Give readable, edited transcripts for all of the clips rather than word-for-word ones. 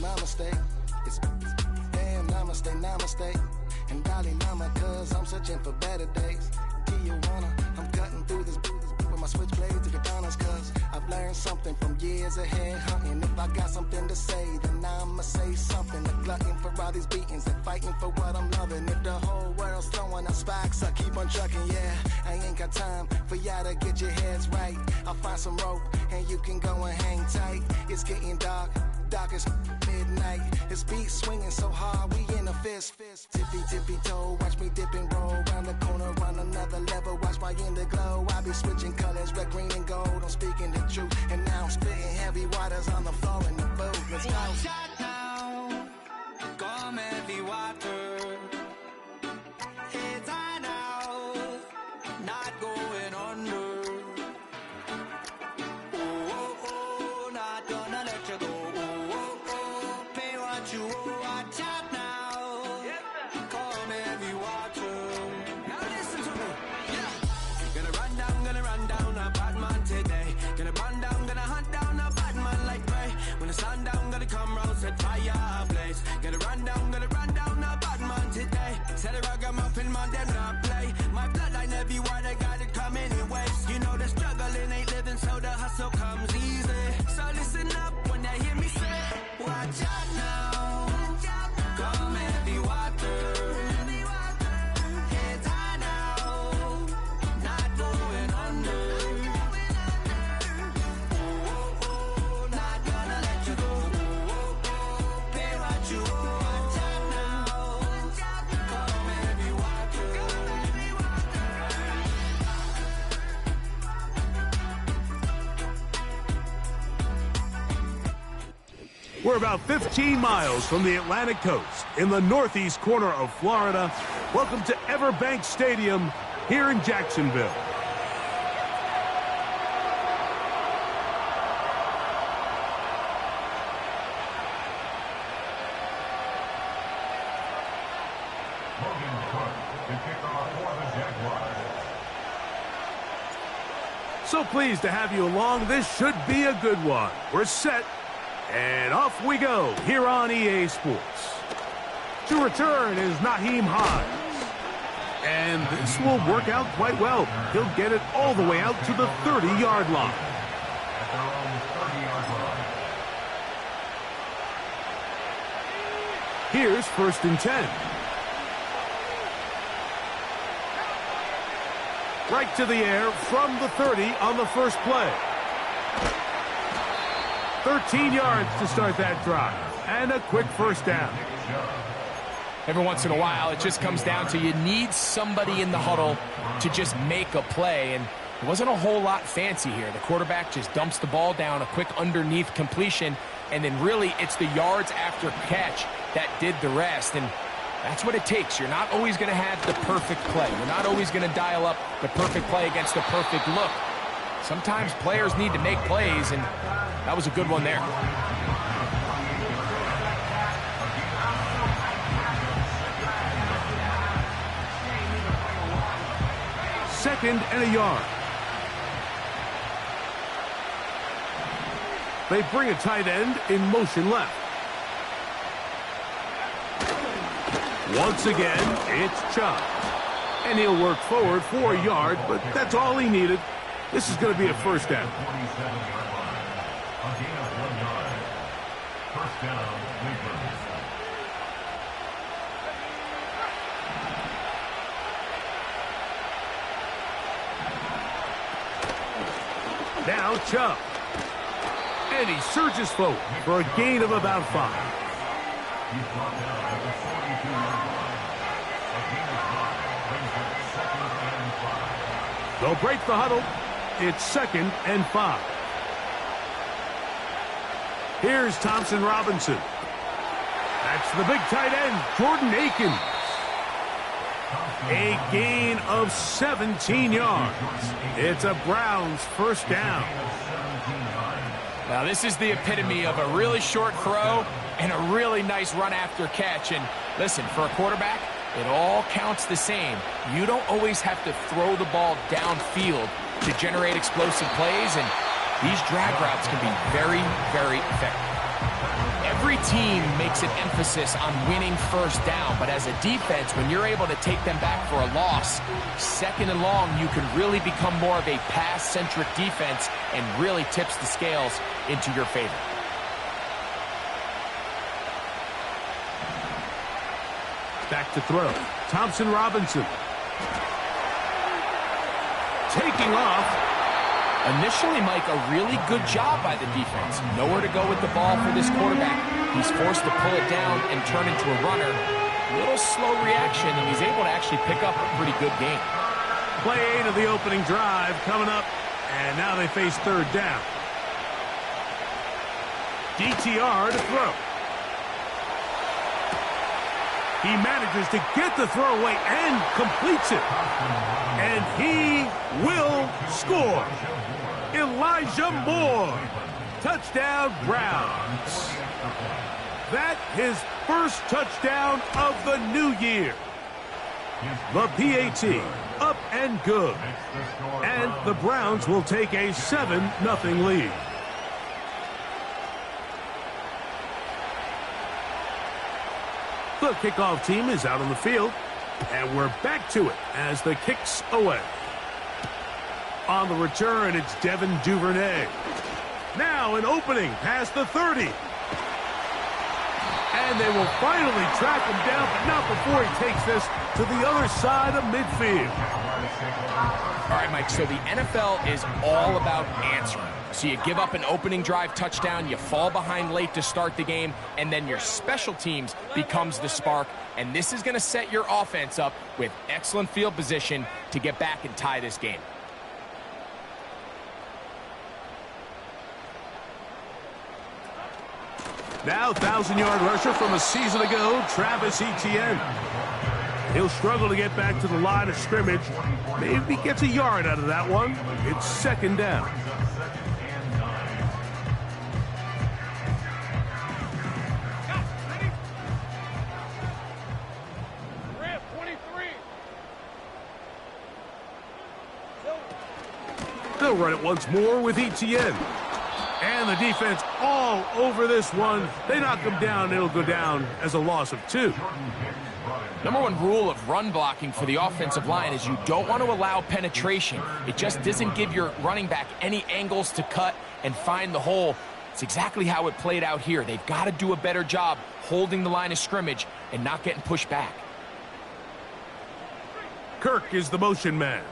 my mistake. It's damn namaste, namaste. And Dalai Lama, cause I'm searching for better days. Tijuana, I'm cutting through this with my switchblades and katanas, cause I've learned something from years ahead hunting. If I got something to say, then I'ma say something. A glutton for all these beatings and fighting for what I'm loving. If the whole world's throwing up spikes, I keep on trucking, yeah. I ain't got time for y'all to get your heads right. I'll find some rope and you can go and hang tight. It's getting dark, dark as midnight. His beat swinging so hard, we in a fist. Tippy, tippy toe, watch me dip and roll. Round the corner, on another level, watch my inner glow. I be switching colors, red, green, and gold. I'm speaking the truth, and now I'm spitting heavy waters on the floor in the booth. Let's go. Shut down, come heavy water. It's high now, not going under. Oh, oh, oh, not gonna let you go. Oh, oh, oh, pay what you owe. Watch out now, come heavy water. Now listen to me, yeah. Gonna run down a bad man today. Gonna run down, gonna hunt down a bad man like prey. When the sun down, gonna come round, set fire ablaze. Gonna run down a bad man today. Set a ragamuffin man, them not play. My bloodline everywhere, they got it coming in waves. You know the struggling ain't living, so the hustle comes easy. So listen up when they hear me say, watch out now, come heavy water. It's high now, not going under. Oh, oh, oh, not gonna let you go. Oh, oh, oh, pay what you owe. Watch out now, come heavy water. We're about 15 miles from the Atlantic coast in the northeast corner of Florida. Welcome to Everbank Stadium here in Jacksonville. So pleased to have you along. This should be a good one. We're set. And off we go here on EA Sports. To return is Naheem Hines. And this will work out quite well. He'll get it all the way out to the 30-yard line. Here's 1st and 10. Right to the air from the 30 on the first play. 13 yards to start that drive, and a quick first down. Every once in a while, it just comes down to you need somebody in the huddle to just make a play, and it wasn't a whole lot fancy here. The quarterback just dumps the ball down, a quick underneath completion, and then really it's the yards after catch that did the rest, and that's what it takes. You're not always going to have the perfect play. You're not always going to dial up the perfect play against the perfect look. Sometimes players need to make plays, and that was a good one there. Second and a yard. They bring a tight end in motion left. Once again, it's Chubb. And he'll work forward for a yard, but that's all he needed. This is going to be a first down. Now Chubb. And he surges forward for a gain of about 5. They'll break the huddle. It's 2nd and 5. Here's Thompson Robinson. That's the big tight end, Jordan Akins. A gain of 17 yards. It's a Browns first down. Now, this is the epitome of a really short throw and a really nice run after catch. And listen, for a quarterback, it all counts the same. You don't always have to throw the ball downfield to generate explosive plays, and these drag routes can be very, very effective. Every team makes an emphasis on winning first down, but as a defense, when you're able to take them back for a loss, second and long, you can really become more of a pass-centric defense and really tips the scales into your favor. Back to throw. Thompson Robinson. Taking off. Initially, Mike, a really good job by the defense. Nowhere to go with the ball for this quarterback. He's forced to pull it down and turn into a runner. A little slow reaction, and he's able to actually pick up a pretty good game. Play 8 of the opening drive coming up, and now they face third down. DTR to throw. He manages to get the throw away and completes it. And he will score. Elijah Moore. Touchdown, Browns. That his first touchdown of the new year. The PAT up and good. And the Browns will take a 7-0 lead. The kickoff team is out on the field, and we're back to it as the kick's away. On the return, it's Devin Duvernay. Now an opening past the 30. And they will finally track him down, but not before he takes this to the other side of midfield. All right, Mike, so the NFL is all about answering. So you give up an opening drive touchdown, you fall behind late to start the game, and then your special teams becomes the spark. And this is going to set your offense up with excellent field position to get back and tie this game. Now 1,000-yard rusher from a season ago, Travis Etienne. He'll struggle to get back to the line of scrimmage. Maybe gets a yard out of that one. It's second down. They'll run it once more with Etienne. And the defense all over this one. They knock him down. It'll go down as a loss of 2. Number one rule of run blocking for the offensive line is you don't want to allow penetration. It just doesn't give your running back any angles to cut and find the hole. It's exactly how it played out here. They've got to do a better job holding the line of scrimmage and not getting pushed back. Kirk is the motion man.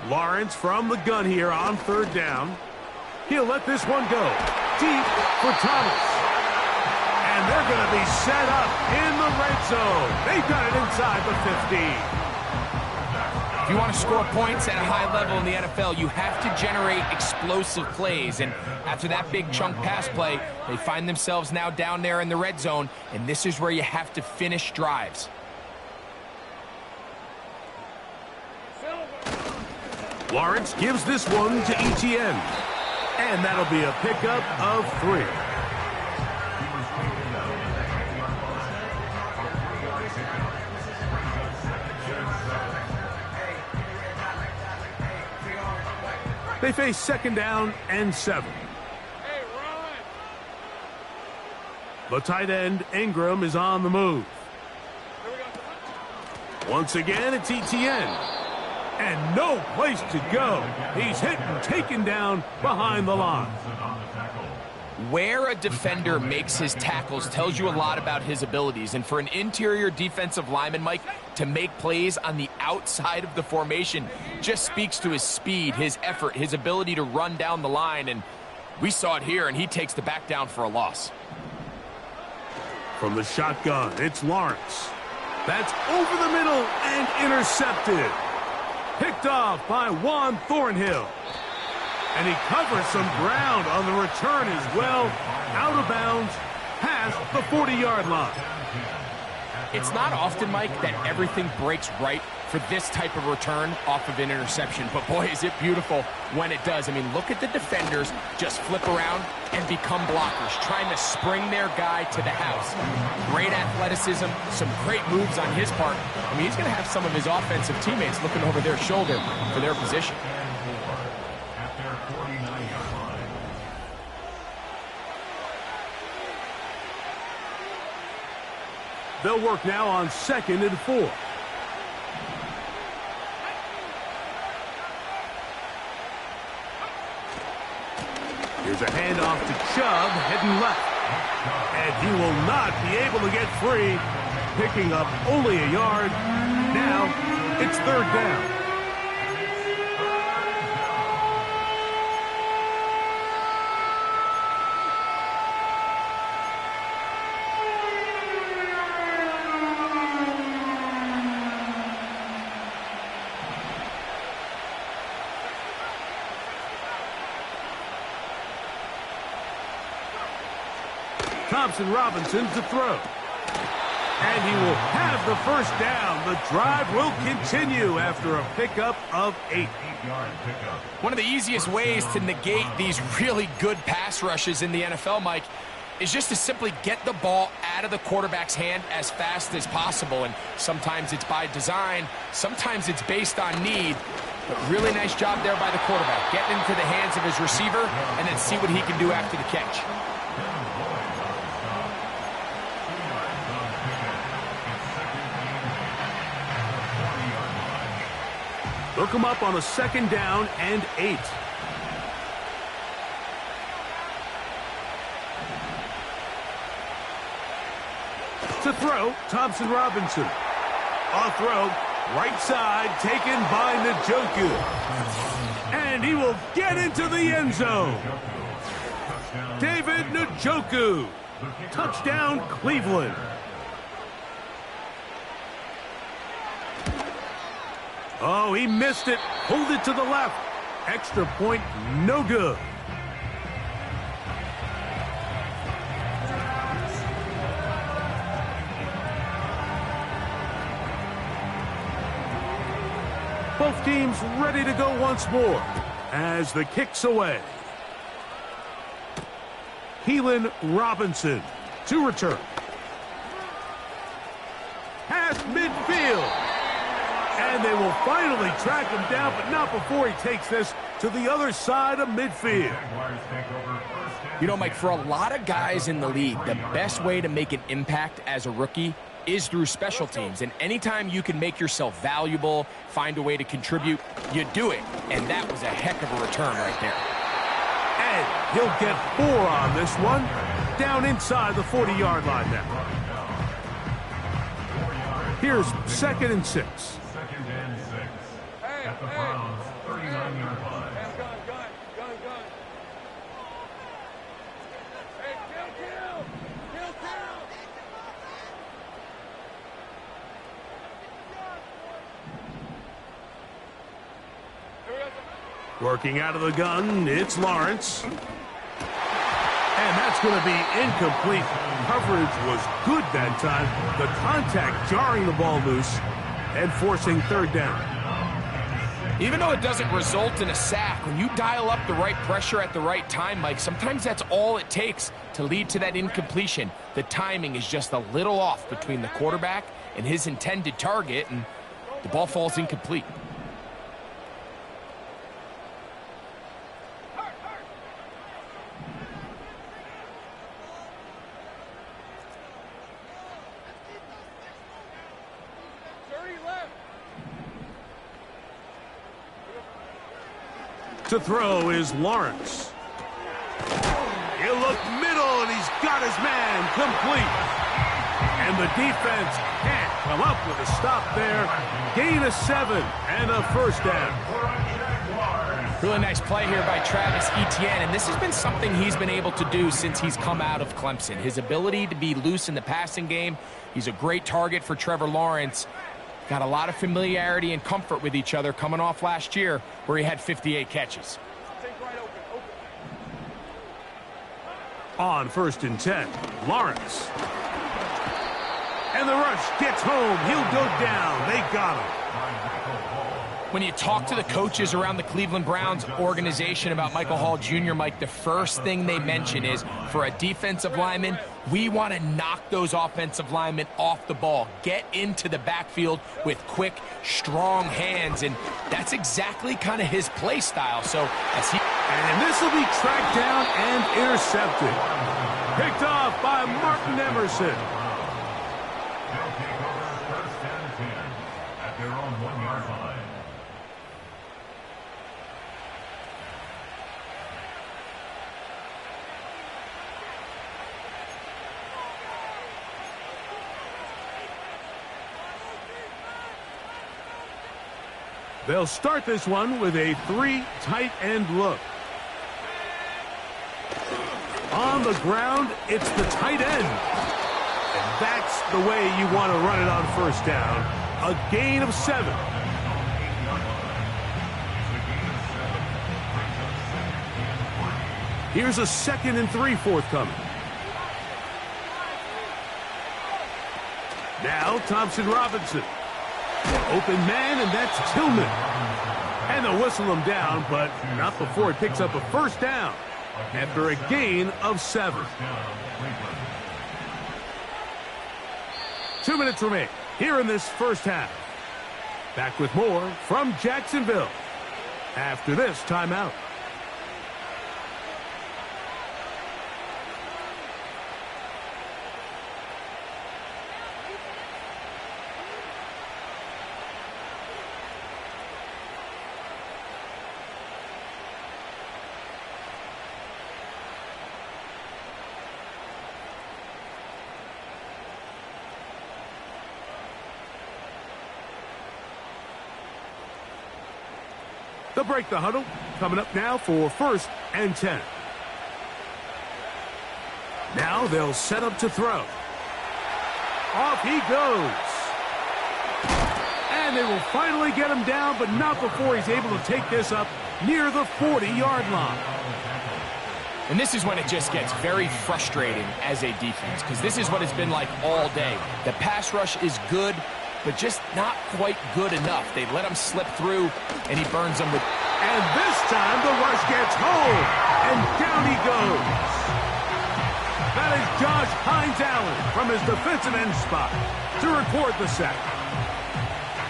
Lawrence from the gun here on third down. He'll let this one go deep for Thomas. And they're going to be set up in the red zone. They've got it inside the 15. If you want to score points at a high level in the NFL, you have to generate explosive plays. And after that big chunk pass play, they find themselves now down there in the red zone. And this is where you have to finish drives. Lawrence gives this one to Etienne. And that'll be a pickup of 3. They face second down and 7. The tight end, Ingram, is on the move. Once again, it's Etienne. And no place to go. He's hit and taken down behind the line. Where a defender makes his tackles tells you a lot about his abilities. And for an interior defensive lineman, Mike, to make plays on the outside of the formation just speaks to his speed, his effort, his ability to run down the line. And we saw it here, and he takes the back down for a loss. From the shotgun, it's Lawrence. That's over the middle and intercepted. Picked off by Juan Thornhill. And he covers some ground on the return as well. Out of bounds, past the 40-yard line. It's not often, Mike, that everything breaks right for this type of return off of an interception. But, boy, is it beautiful when it does. I mean, look at the defenders just flip around and become blockers, trying to spring their guy to the house. Great athleticism, some great moves on his part. I mean, he's going to have some of his offensive teammates looking over their shoulder for their position. They'll work now on 2nd and 4. Here's a handoff to Chubb, heading left. And he will not be able to get free, picking up only a yard. Now it's 3rd down. Robinson to throw. And he will have the 1st down. The drive will continue after a pickup of 8. One of the easiest ways to negate these really good pass rushes in the NFL, Mike, is just to simply get the ball out of the quarterback's hand as fast as possible. And sometimes it's by design, sometimes it's based on need. But really nice job there by the quarterback, getting into the hands of his receiver and then see what he can do after the catch. Look him up on a 2nd down and 8. To throw, Thompson Robinson. A throw, right side, taken by Njoku. And he will get into the end zone. David Njoku. Touchdown, Cleveland. Oh, he missed it. Hold it to the left. Extra point, no good. Both teams ready to go once more as the kick's away. Keelan Robinson to return. Past midfield. And they will finally track him down, but not before he takes this to the other side of midfield. You know, Mike, for a lot of guys in the league, the best way to make an impact as a rookie is through special teams. And anytime you can make yourself valuable, find a way to contribute, you do it. And that was a heck of a return right there. And he'll get 4 on this one. Down inside the 40-yard line now. Here's 2nd and 6. At the Browns, 39-yard line. Working out of the gun, it's Lawrence. And that's going to be incomplete. Coverage was good that time. The contact jarring the ball loose and forcing 3rd down. Even though it doesn't result in a sack, when you dial up the right pressure at the right time, Mike, sometimes that's all it takes to lead to that incompletion. The timing is just a little off between the quarterback and his intended target, and the ball falls incomplete. To throw is Lawrence. He'll look middle, and he's got his man complete. And the defense can't come up with a stop there. Gain of 7 and a 1st down. Really nice play here by Travis Etienne, and this has been something he's been able to do since he's come out of Clemson. His ability to be loose in the passing game. He's a great target for Trevor Lawrence. Got a lot of familiarity and comfort with each other coming off last year where he had 58 catches. On 1st and 10, Lawrence. And the rush Josh gets home. He'll go down. They got him. When you talk to the coaches around the Cleveland Browns organization about Michael Hall Jr., Mike, the first thing they mention is, for a defensive lineman, we want to knock those offensive linemen off the ball. Get into the backfield with quick, strong hands, and that's exactly kind of his play style. So as he... And this will be tracked down and intercepted. Picked off by Martin Emerson. They'll take over first and 10 at their own 1-yard line. They'll start this one with a 3 tight end look. On the ground, it's the tight end. And that's the way you want to run it on first down. A gain of 7. Here's a 2nd and 3 forthcoming. Now Thompson Robinson. Open man, and that's Tillman. And they'll whistle him down, but not before it picks up a first down after a gain of 7. 2 minutes remain here in this first half. Back with more from Jacksonville after this timeout. They'll break the huddle. Coming up now for 1st and 10. Now they'll set up to throw. Off he goes. And they will finally get him down, but not before he's able to take this up near the 40-yard line. And this is when it just gets very frustrating as a defense, because this is what it's been like all day. The pass rush is good, but just not quite good enough. They let him slip through, and he burns them with... And this time the rush gets home, and down he goes. That is Josh Hines-Allen from his defensive end spot to record the sack.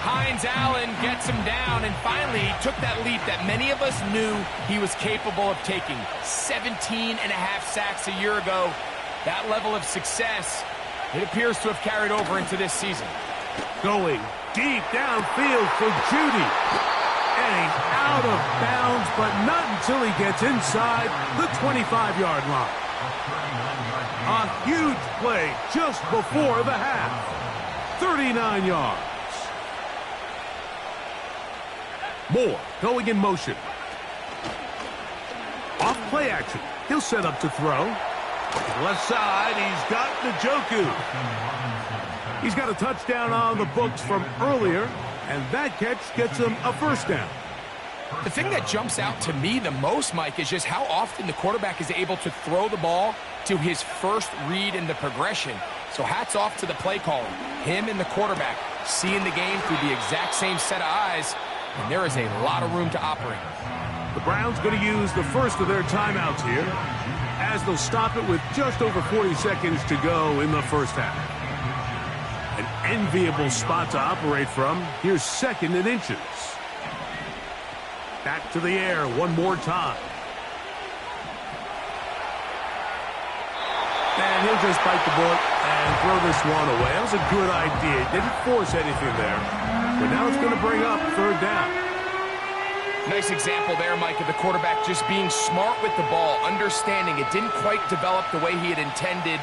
Hines-Allen gets him down, and finally he took that leap that many of us knew he was capable of taking. 17 and a half sacks a year ago. That level of success, it appears to have carried over into this season. Going deep downfield for Judy. And he's out of bounds, but not until he gets inside the 25-yard line. A huge play just before the half. 39 yards. Moore going in motion. Off play action. He'll set up to throw. Left side, he's got Njoku. He's got a touchdown on the books from earlier, and that catch gets him a first down. The thing that jumps out to me the most, Mike, is just how often the quarterback is able to throw the ball to his first read in the progression. So hats off to the play caller. Him and the quarterback seeing the game through the exact same set of eyes, and there is a lot of room to operate. The Browns going to use the first of their timeouts here, as they'll stop it with just over 40 seconds to go in the first half. An enviable spot to operate from. Here's 2nd and inches. Back to the air one more time. And he'll just bite the bullet and throw this one away. That was a good idea. Didn't force anything there. But now it's going to bring up 3rd down. Nice example there, Mike, of the quarterback just being smart with the ball, understanding it didn't quite develop the way he had intended.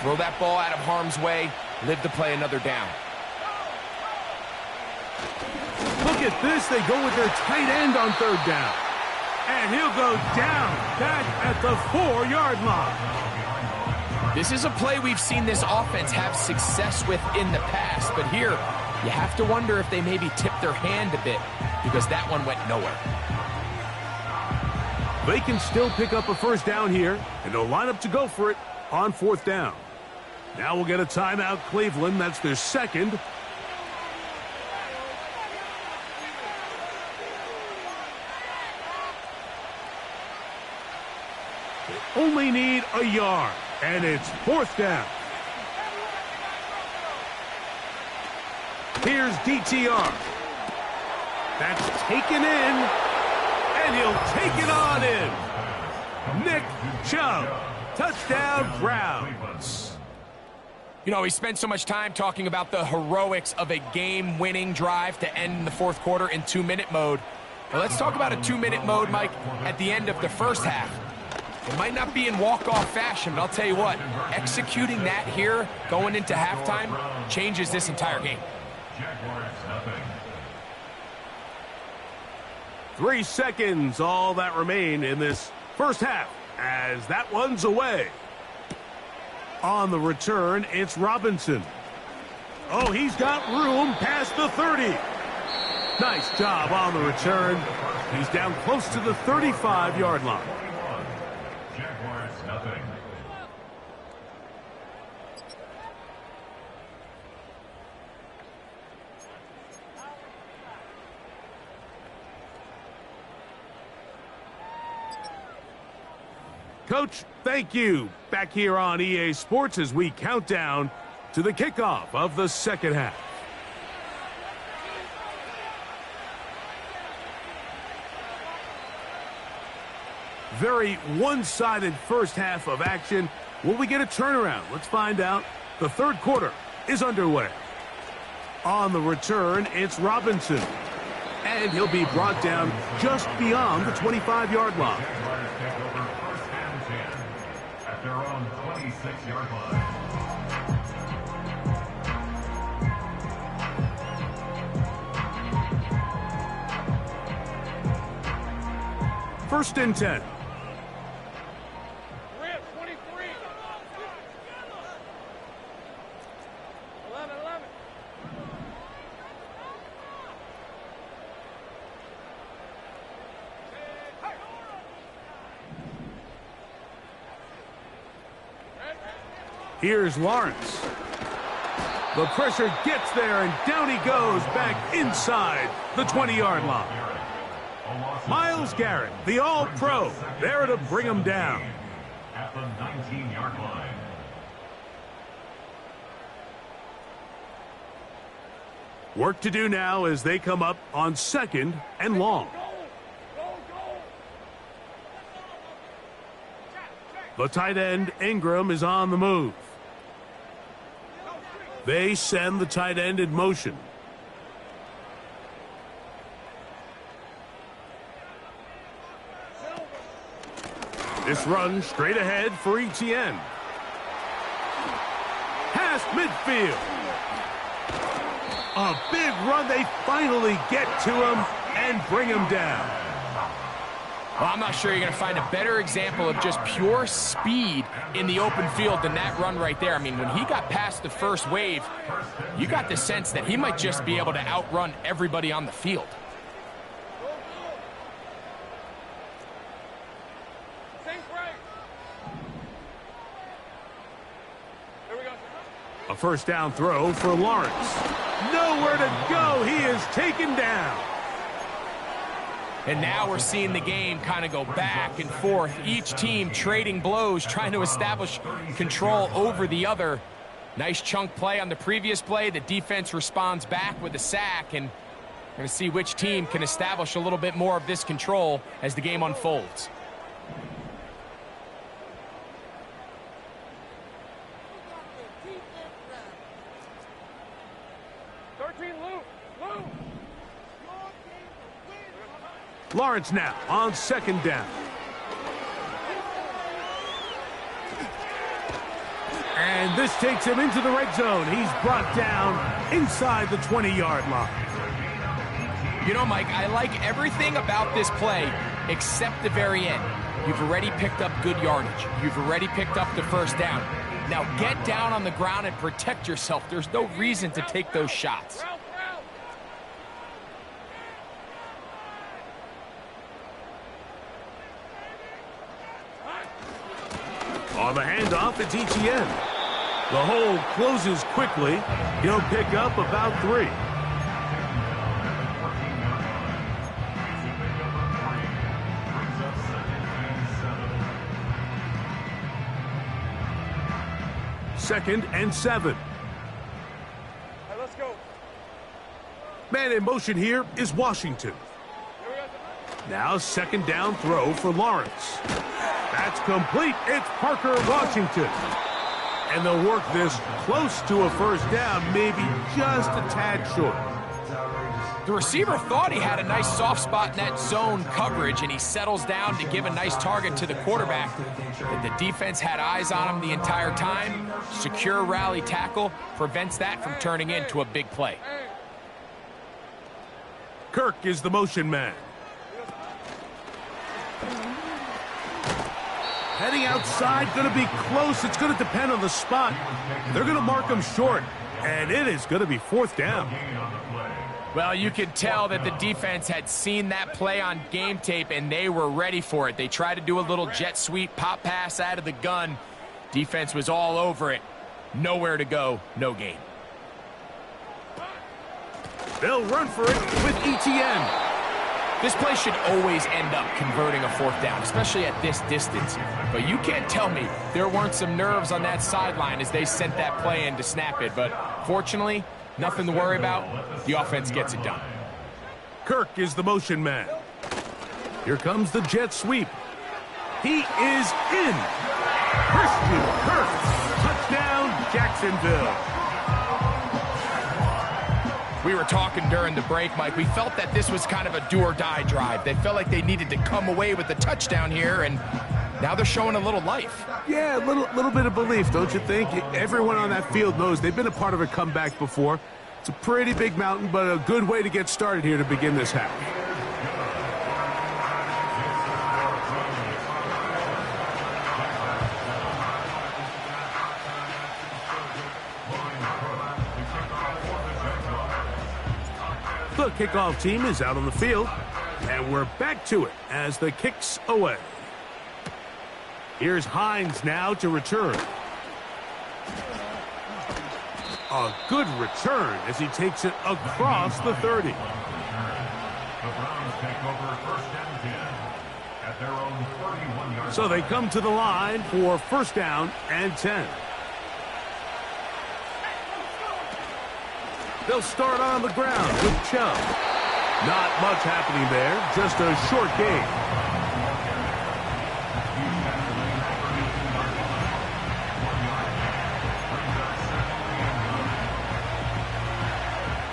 Throw that ball out of harm's way, live to play another down. Look at this. They go with their tight end on 3rd down. And he'll go down back at the 4-yard line. This is a play we've seen this offense have success with in the past, but here you have to wonder if they maybe tipped their hand a bit, because that one went nowhere. They can still pick up a first down here, and they'll line up to go for it on 4th down. Now we'll get a timeout, Cleveland. That's their second. They only need a yard, and it's 4th down. Here's DTR. That's taken in, and he'll take it on in. Nick Chubb, touchdown Browns. You know, we spent so much time talking about the heroics of a game-winning drive to end the 4th quarter in 2-minute mode. Now let's talk about a 2-minute mode, Mike, at the end of the first half. It might not be in walk-off fashion, but I'll tell you what, executing that here, going into halftime, changes this entire game. 3 seconds, all that remain in this first half, as that one's away. On the return, it's Robinson. Oh, he's got room past the 30. Nice job on the return. He's down close to the 35-yard line. Jaguars nothing. Coach, thank you. Back here on EA Sports as we count down to the kickoff of the second half. Very one-sided first half of action. Will we get a turnaround? Let's find out. The 3rd quarter is underway. On the return, it's Robinson. And he'll be brought down just beyond the 25-yard line. At their own 26-yard line. First and 10. We're at 23. 11. Here's Lawrence. The pressure gets there, and down he goes back inside the 20-yard line. Myles Garrett, the All-Pro, there to bring him down. At the 19-yard line. Work to do now as they come up on 2nd and long. The tight end, Ingram, is on the move. They send the tight end in motion. This run straight ahead for Etienne. Past midfield. A big run. They finally get to him and bring him down. Well, I'm not sure you're going to find a better example of just pure speed in the open field than that run right there. I mean, when he got past the first wave, you got the sense that he might just be able to outrun everybody on the field. A first down throw for Lawrence. Nowhere to go. He is taken down. And now we're seeing the game kind of go back and forth. Each team trading blows, trying to establish control over the other. Nice chunk play on the previous play. The defense responds back with a sack, and we're going to see which team can establish a little bit more of this control as the game unfolds. Lawrence now on 2nd down. And this takes him into the red zone. He's brought down inside the 20-yard line. You know, Mike, I like everything about this play except the very end. You've already picked up good yardage. You've already picked up the first down. Now get down on the ground and protect yourself. There's no reason to take those shots. On the handoff, it's Etienne. The hole closes quickly. He'll pick up about 3. Second and 7. Let's go. Man in motion here is Washington. Now second down throw for Lawrence. That's complete. It's Parker Washington. And they'll work this close to a first down, maybe just a tad short. The receiver thought he had a nice soft spot in that zone coverage, and he settles down to give a nice target to the quarterback. But the defense had eyes on him the entire time. Secure rally tackle prevents that from turning into a big play. Kirk is the motion man. Heading outside, going to be close. It's going to depend on the spot. They're going to mark him short, and it is going to be fourth down. Well, you could tell that the defense had seen that play on game tape, and they were ready for it. They tried to do a little jet sweep pop pass out of the gun. Defense was all over it. Nowhere to go, no gain. They'll run for it with ETN. This play should always end up converting a fourth down, especially at this distance. But you can't tell me there weren't some nerves on that sideline as they sent that play in to snap it. But fortunately, nothing to worry about. The offense gets it done. Kirk is the motion man. Here comes the jet sweep. He is in. Christian Kirk. Touchdown, Jacksonville. We were talking during the break, Mike. We felt that this was kind of a do-or-die drive. They felt like they needed to come away with the touchdown here, and now they're showing a little life. Yeah, a little bit of belief, don't you think? Everyone on that field knows they've been a part of a comeback before. It's a pretty big mountain, but a good way to get started here to begin this half. The kickoff team is out on the field, and we're back to it as the kick's away. Here's Hines now to return. A good return as he takes it across the 30. The Browns take over first and 10 at their own 31-yard. So they come to the line for first down and 10. They'll start on the ground with Chubb. Not much happening there, just a short gain.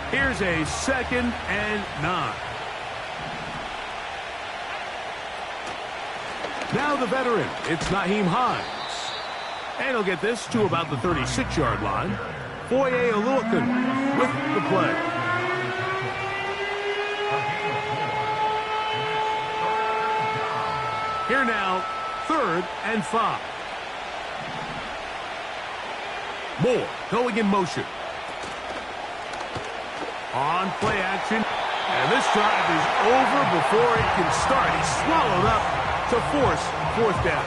Here's a second and 9. Now the veteran, it's Nyheim Hines. And he'll get this to about the 36-yard line. Foye Oluokun with the play. Here now, 3rd and 5. Moore going in motion. On play action. And this drive is over before it can start. He's swallowed up to force fourth down.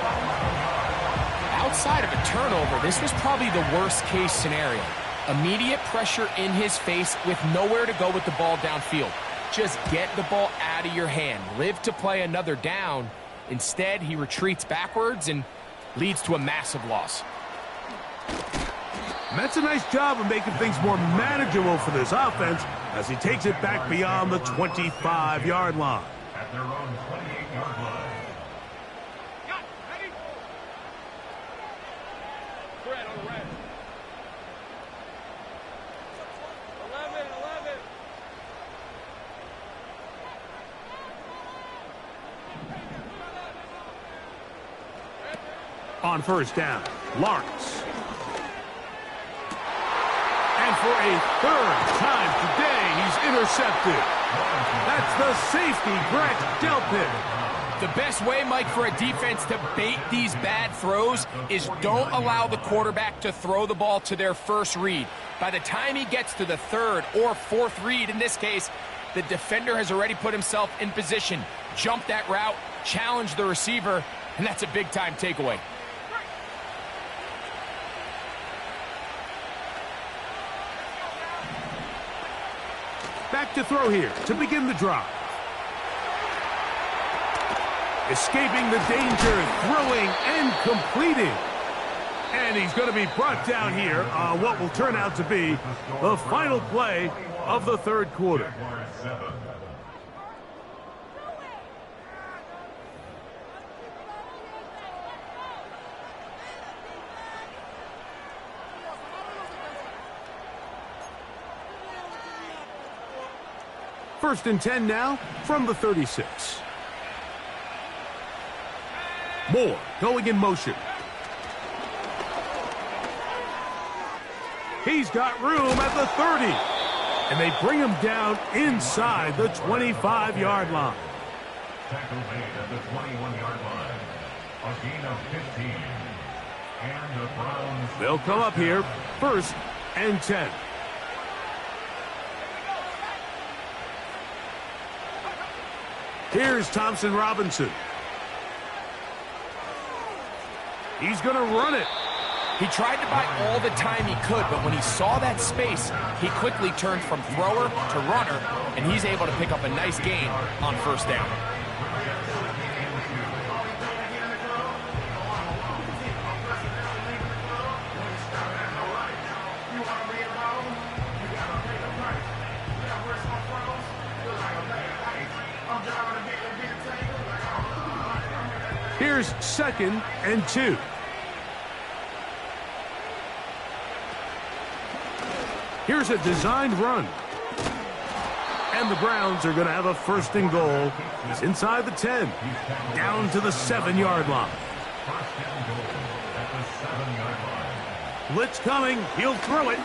Outside of a turnover, this was probably the worst-case scenario. Immediate pressure in his face with nowhere to go with the ball downfield. Just get the ball out of your hand. Live to play another down. Instead, he retreats backwards and leads to a massive loss. And that's a nice job of making things more manageable for this offense as he takes it back beyond the 25-yard line. At their own 28-yard line. On first down, Lawrence. And for a 3rd time today, he's intercepted. That's the safety, Brett Delpit. The best way, Mike, for a defense to bait these bad throws is don't allow the quarterback to throw the ball to their first read. By the time he gets to the 3rd or 4th read, in this case, the defender has already put himself in position, jump that route, challenge the receiver, and that's a big-time takeaway. Back to throw here to begin the drive. Escaping the danger, throwing and completing. And he's going to be brought down here on what will turn out to be the final play of the third quarter. First and 10 now from the 36. Moore going in motion. He's got room at the 30. And they bring him down inside the 25-yard line. Tackle made at the 21-yard line. A gain of 15. And the Browns. They'll come up here, first and 10. Here's Thompson Robinson. He's going to run it. He tried to buy all the time he could, but when he saw that space, he quickly turned from thrower to runner, and he's able to pick up a nice gain on first down. Here's second and 2. Here's a designed run. And the Browns are going to have a first and goal. It's inside the 10, down to the 7-yard line. Blitz coming. He'll throw it.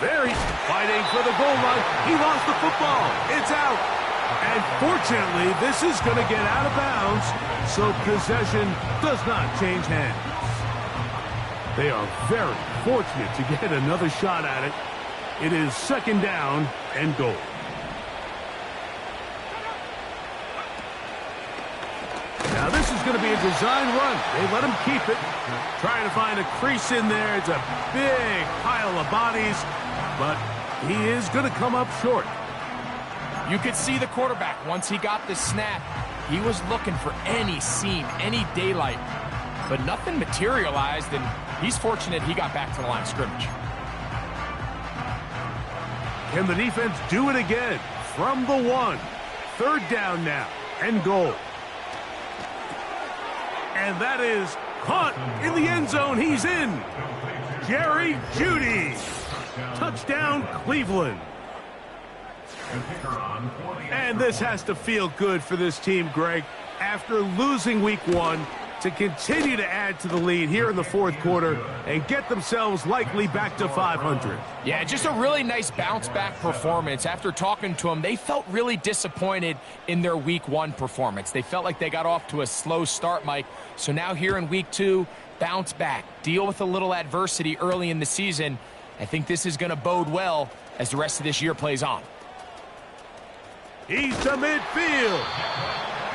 There he's fighting for the goal line. He lost the football. It's out. And fortunately, this is going to get out of bounds, so possession does not change hands. They are very fortunate to get another shot at it. It is second down and goal. Now this is going to be a design run. They let him keep it. Trying to find a crease in there. It's a big pile of bodies, but he is going to come up short. You could see the quarterback, once he got the snap, he was looking for any seam, any daylight, but nothing materialized, and he's fortunate he got back to the line of scrimmage. Can the defense do it again from the 1? Third down now and goal. And that is caught in the end zone. He's in. Jerry Jeudy. Touchdown, Cleveland. And this has to feel good for this team, Greg, after losing week 1 to continue to add to the lead here in the fourth quarter and get themselves likely back to 500. Yeah, just a really nice bounce-back performance. After talking to them, they felt really disappointed in their week 1 performance. They felt like they got off to a slow start, Mike. So now here in week 2, bounce back, deal with a little adversity early in the season. I think this is going to bode well as the rest of this year plays on. He's to midfield.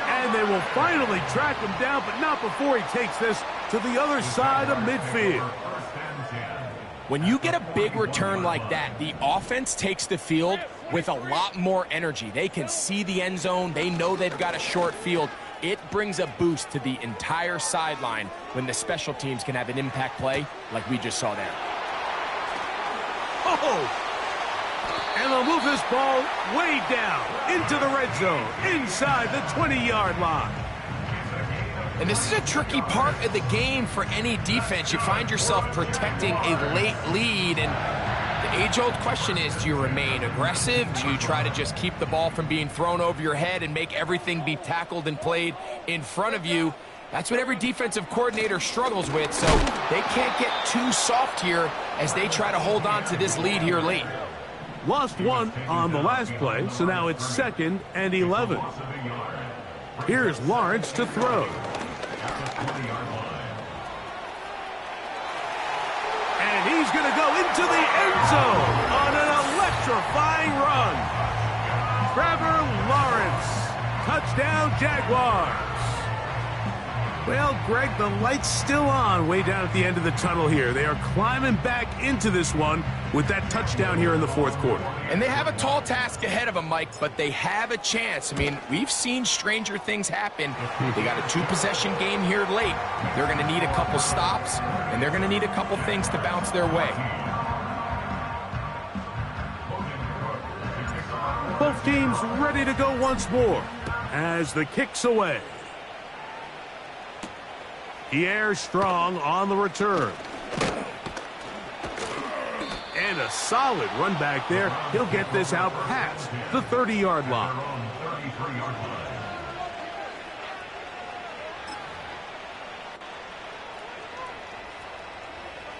And they will finally track him down, but not before he takes this to the other side of midfield. When you get a big return like that, the offense takes the field with a lot more energy. They can see the end zone. They know they've got a short field. It brings a boost to the entire sideline when the special teams can have an impact play like we just saw there. Oh! And they'll move this ball way down into the red zone, inside the 20-yard line. And this is a tricky part of the game for any defense. You find yourself protecting a late lead, and the age-old question is, do you remain aggressive? Do you try to just keep the ball from being thrown over your head and make everything be tackled and played in front of you? That's what every defensive coordinator struggles with, so they can't get too soft here as they try to hold on to this lead here late. Lost 1 on the last play, so now it's 2nd and 11. Here's Lawrence to throw. And he's going to go into the end zone on an electrifying run. Trevor Lawrence. Touchdown, Jaguars. Well, Greg, the light's still on way down at the end of the tunnel here. They are climbing back into this one with that touchdown here in the fourth quarter. And they have a tall task ahead of them, Mike, but they have a chance. I mean, we've seen stranger things happen. They got a two-possession game here late. They're going to need a couple stops, and they're going to need a couple things to bounce their way. Both teams ready to go once more as the kick's away. Pierre strong on the return. And a solid run back there. He'll get this out past the 30-yard line.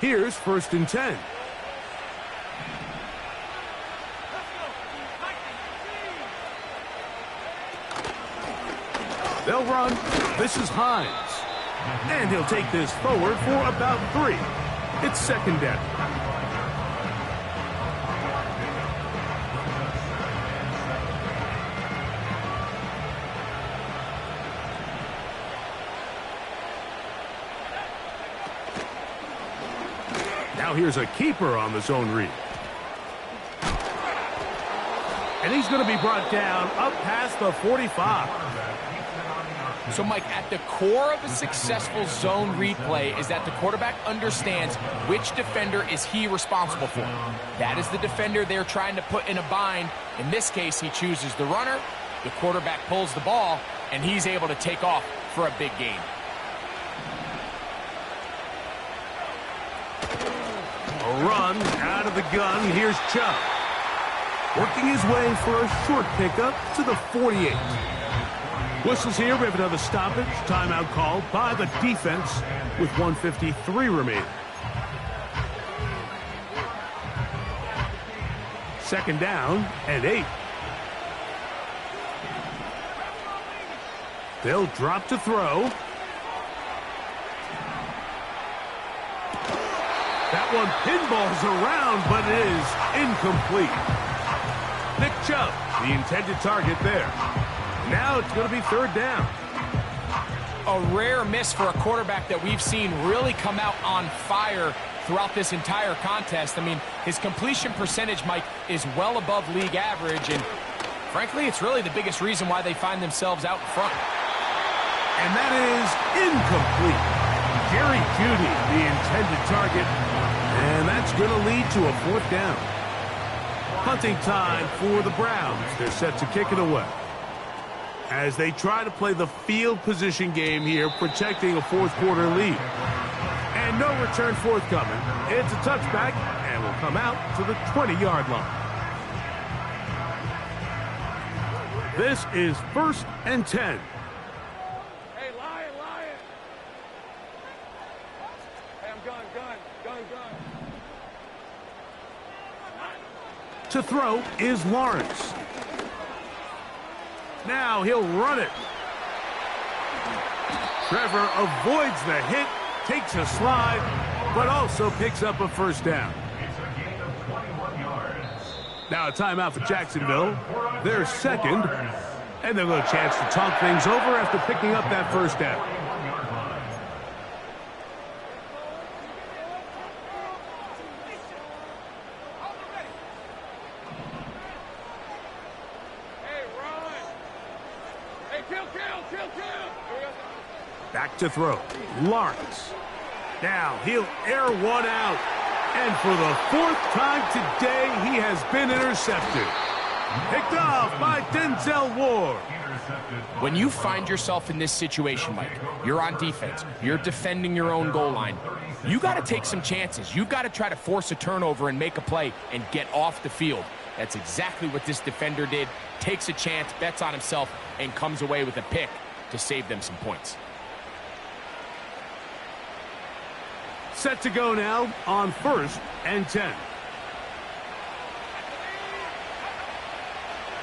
Here's 1st and 10. They'll run. This is Hines. And he'll take this forward for about 3. It's 2nd down. Now here's a keeper on the zone read. And he's going to be brought down up past the 45. So, Mike, at the core of a successful zone read play is that the quarterback understands which defender is he responsible for. That is the defender they're trying to put in a bind. In this case, he chooses the runner, the quarterback pulls the ball, and he's able to take off for a big gain. A run out of the gun. Here's Chubb. Working his way for a short pickup to the 48. Whistles here. We have another stoppage. Timeout called by the defense with 1:53 remaining. 2nd down and 8. They'll drop to throw. That one pinballs around, but it is incomplete. Nick Chubb, the intended target there. Now it's going to be 3rd down. A rare miss for a quarterback that we've seen really come out on fire throughout this entire contest. I mean, his completion percentage, Mike, is well above league average, and frankly, it's really the biggest reason why they find themselves out in front. And that is incomplete. Jerry Jeudy, the intended target, and that's going to lead to a 4th down. Punting time for the Browns. They're set to kick it away as they try to play the field position game here, protecting a 4th quarter lead. And no return forthcoming. It's a touchback, and will come out to the 20-yard line. This is 1st and 10. Hey, Lion! Hey, I'm gun. To throw is Lawrence. Now he'll run it. Trevor avoids the hit, takes a slide, but also picks up a 1st down. It's a gain of 21 yards. Now a timeout for Jacksonville. They're 2nd, and they'll get a chance to talk things over after picking up that 1st down. Back to throw. Lawrence. Now he'll air one out. And for the 4th time today, he has been intercepted. Picked off by Denzel Ward. When you find yourself in this situation, Mike, you're on defense, you're defending your own goal line, you got to take some chances. You've got to try to force a turnover and make a play and get off the field. That's exactly what this defender did. Takes a chance, bets on himself, and comes away with a pick to save them some points. Set to go now on 1st and 10.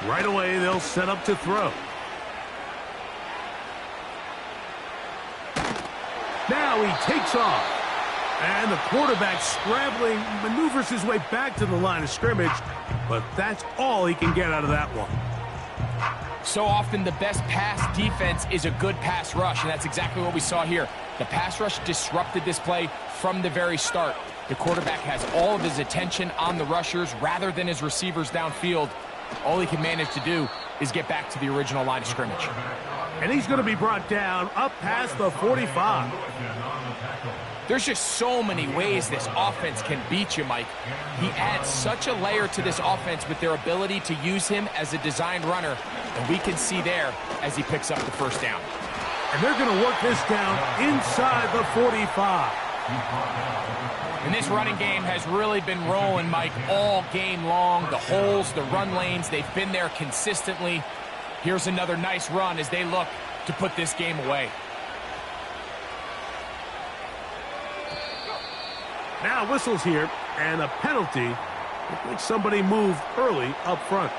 Right away, they'll set up to throw. Now he takes off. And the quarterback scrambling, maneuvers his way back to the line of scrimmage, but that's all he can get out of that one. So often the best pass defense is a good pass rush, and that's exactly what we saw here. The pass rush disrupted this play from the very start. The quarterback has all of his attention on the rushers rather than his receivers downfield. All he can manage to do is get back to the original line of scrimmage. And he's going to be brought down up past the 45. There's just so many ways this offense can beat you, Mike. He adds such a layer to this offense with their ability to use him as a designed runner, and we can see there as he picks up the first down. And they're going to work this down inside the 45. And this running game has really been rolling, Mike, all game long. The holes, the run lanes, they've been there consistently. Here's another nice run as they look to put this game away. Now whistles here, and a penalty. I think somebody moved early up front.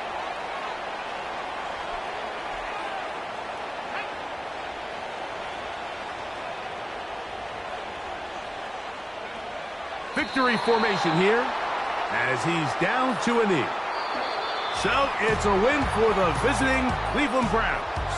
Victory formation here as he's down to a knee. So it's a win for the visiting Cleveland Browns.